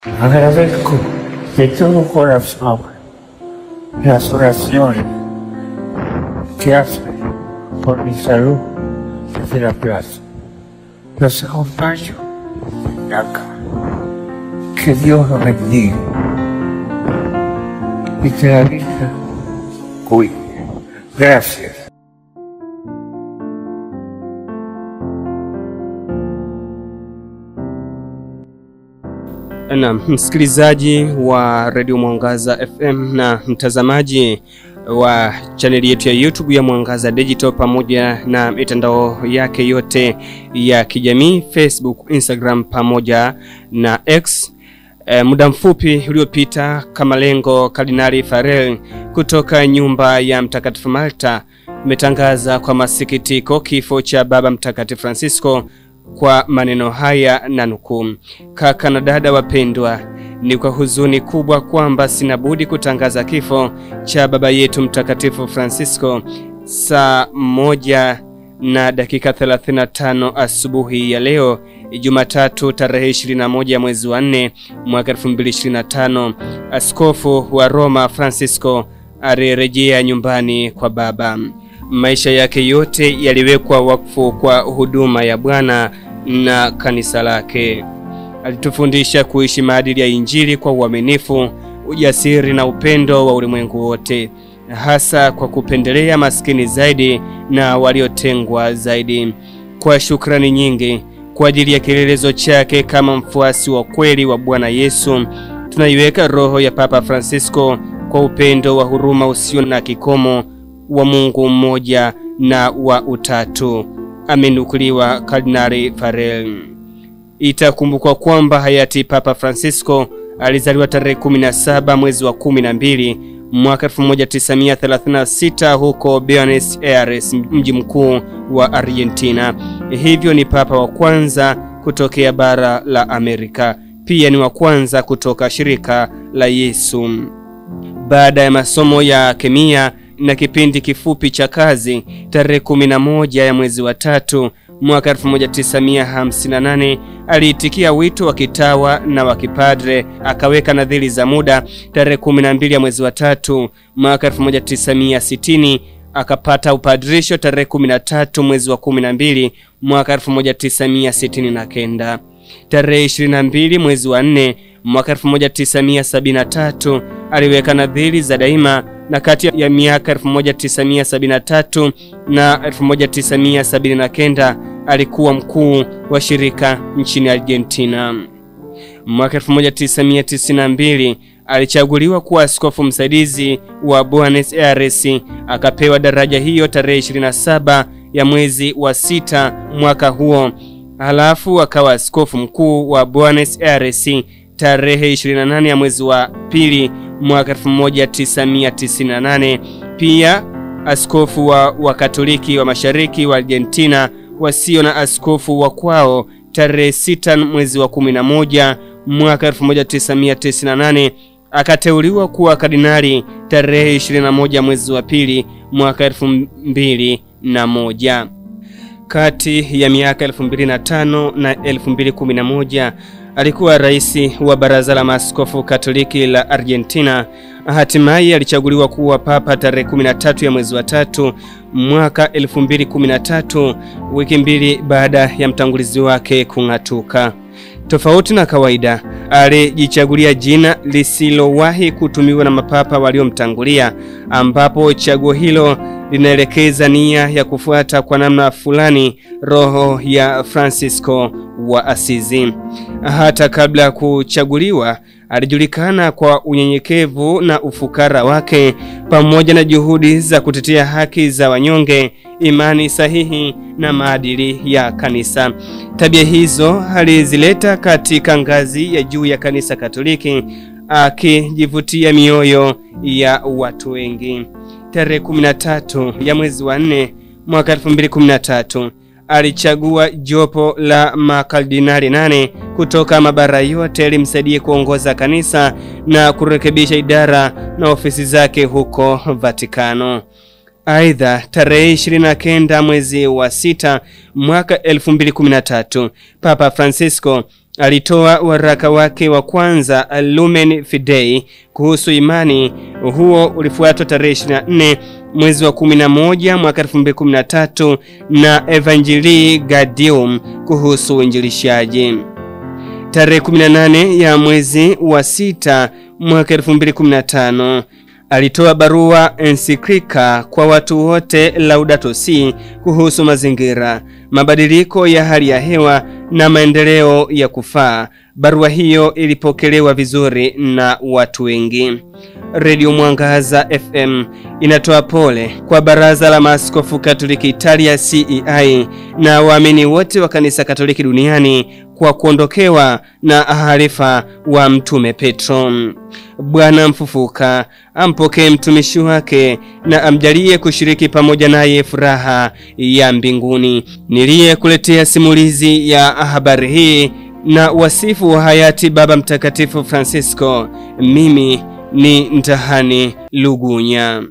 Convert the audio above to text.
Agradezco de todo corazón las oraciones que hacen por mi salud desde la plaza. Los acompaño acá. Que Dios los bendiga y que la Virgen cuide. Gracias. Na msikilizaji wa Radio Mwangaza FM na mtazamaji wa chaneli yetu ya YouTube ya Mwangaza Digital pamoja na mitandao yake yote ya kijamii Facebook, Instagram pamoja na X. Muda mfupi uliopita Kamalengo Kardinali Farrell kutoka nyumba ya Mtakatifu Malta umetangaza kwa masikitiko kifo cha Baba Mtakatifu Francisco kwa maneno haya na nukuu: kaka na dada wapendwa, ni kwa huzuni kubwa kwamba sina budi kutangaza kifo cha baba yetu Mtakatifu Francisco saa 1:35 asubuhi ya leo Jumatatu tarehe 21 mwezi wa 4 mwaka 2025. Askofu wa Roma Francisco alirejea nyumbani kwa Baba. Maisha yake yote yaliwekwa wakfu kwa huduma ya Bwana na kanisa lake. Alitufundisha kuishi maadili ya Injili kwa uaminifu, ujasiri na upendo wa ulimwengu wote, hasa kwa kupendelea maskini zaidi na waliotengwa zaidi. Kwa shukrani nyingi kwa ajili ya kielelezo chake kama mfuasi wa kweli wa Bwana Yesu, tunaiweka roho ya Papa Francisco kwa upendo wa huruma usio na kikomo wa Mungu mmoja na wa utatu. Amenukuliwa Kardinali Farrell. Itakumbukwa kwamba hayati Papa Francisco alizaliwa tarehe 17 mwezi wa 12 mwaka 1936 huko Buenos Aires, mji mkuu wa Argentina. Hivyo ni papa wa kwanza kutokea bara la Amerika. Pia ni wa kwanza kutoka shirika la Yesu. Baada ya masomo ya kemia na kipindi kifupi cha kazi, tarehe 11 ya mwezi wa 3 mwaka 1958 aliitikia wito wa kitawa na wa kipadre, akaweka nadhiri za muda. Tarehe 12 ya mwezi wa 3 mwaka 1960 akapata upadrisho tarehe 13 mwezi wa 12 mwaka 1969. Tarehe 22 mwezi wa 4 mwaka 1973 aliweka nadhiri za daima, na kati ya miaka 1973 na 1979 alikuwa mkuu wa shirika nchini Argentina. Mwaka 1992 alichaguliwa kuwa askofu msaidizi wa Buenos Aires, akapewa daraja hiyo tarehe 27 ya mwezi wa 6 mwaka huo. Halafu akawa askofu mkuu wa Buenos Aires tarehe 28 ya mwezi wa 2 mwaka 1998. Pia askofu wa Katoliki wa Mashariki wa Argentina wasio na askofu wa kwao tarehe 6 mwezi wa 11 mwaka 1998. Akateuliwa kuwa kardinali tarehe 21 mwezi wa 2 mwaka 2001. Kati ya miaka 2005 na 2011 alikuwa rais wa Baraza la Maaskofu Katoliki la Argentina. Hatimaye alichaguliwa kuwa papa tarehe 13 ya mwezi wa 3 mwaka 2013, wiki mbili baada ya mtangulizi wake kung'atuka. Tofauti na kawaida, alijichagulia jina lisilowahi kutumiwa na mapapa waliomtangulia, ambapo chaguo hilo linaelekeza nia ya kufuata kwa namna fulani roho ya Francisco wa Asizi. Hata kabla ya kuchaguliwa, alijulikana kwa unyenyekevu na ufukara wake pamoja na juhudi za kutetea haki za wanyonge, imani sahihi na maadili ya kanisa. Tabia hizo alizileta katika ngazi ya juu ya kanisa Katoliki, akijivutia mioyo ya watu wengi. Tarehe 13 ya mwezi wa 4 mwaka 2013 alichagua jopo la makardinali 8 kutoka mabara yote limsaidie kuongoza kanisa na kurekebisha idara na ofisi zake huko Vatikano. Aidha, tarehe 29 mwezi wa 6 mwaka 2013 Papa Francisco alitoa waraka wake wa kwanza Lumen Fidei kuhusu imani. Huo ulifuatwa tarehe 24 mwezi wa 11 mwaka 2013 na Evangelii Gaudium kuhusu uinjilishaji. Tarehe 18 ya mwezi wa 6 mwaka 2015 alitoa barua encyclica kwa watu wote Laudato Si kuhusu mazingira, mabadiliko ya hali ya hewa na maendeleo ya kufaa. Barua hiyo ilipokelewa vizuri na watu wengi. Radio Mwangaza FM inatoa pole kwa Baraza la Maaskofu Katoliki Italia CEI na waamini wote wa Kanisa Katoliki duniani kwa kuondokewa na halifa wa Mtume Petro. Bwana mfufuka ampokee mtumishi wake na amjalie kushiriki pamoja naye furaha ya mbinguni. Niliyekuletea simulizi ya habari hii na wasifu wa hayati Baba Mtakatifu Francisco, mimi ni Ntahani Lugunya.